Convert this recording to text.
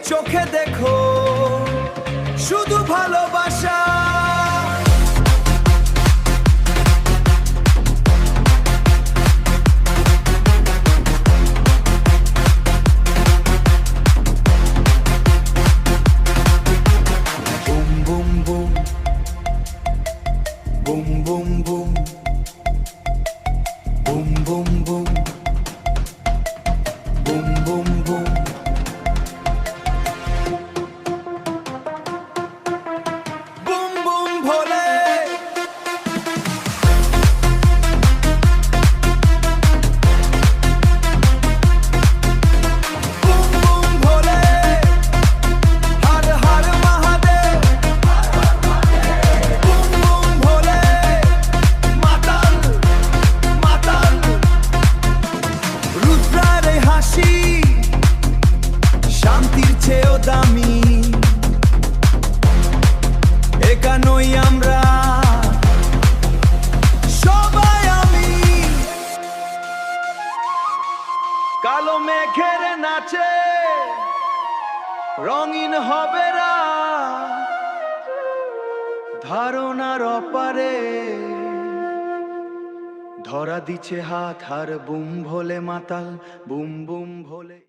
চোখে দেখো শুধু ভালোবাসা। বুম বুম বুম বুম বুম বুম বুম বুম বুম বুম বুম বুম বুম বুম ভোলে। বুম বুম ভোলে, হর হর মহাদেব। বুম বুম ভোলে, মাতাল মাতাল। রুদ্রার এই হাসি শান্তির চেয়েও দামি। একানই আমরা সবাই আমি। কালো মেঘের নাচে রঙিন হবে রাত, ধারণার অপারে ধরা দিচ্ছে হাত। আর বুম ভোলে মাতাল, বুম বুম ভোলে।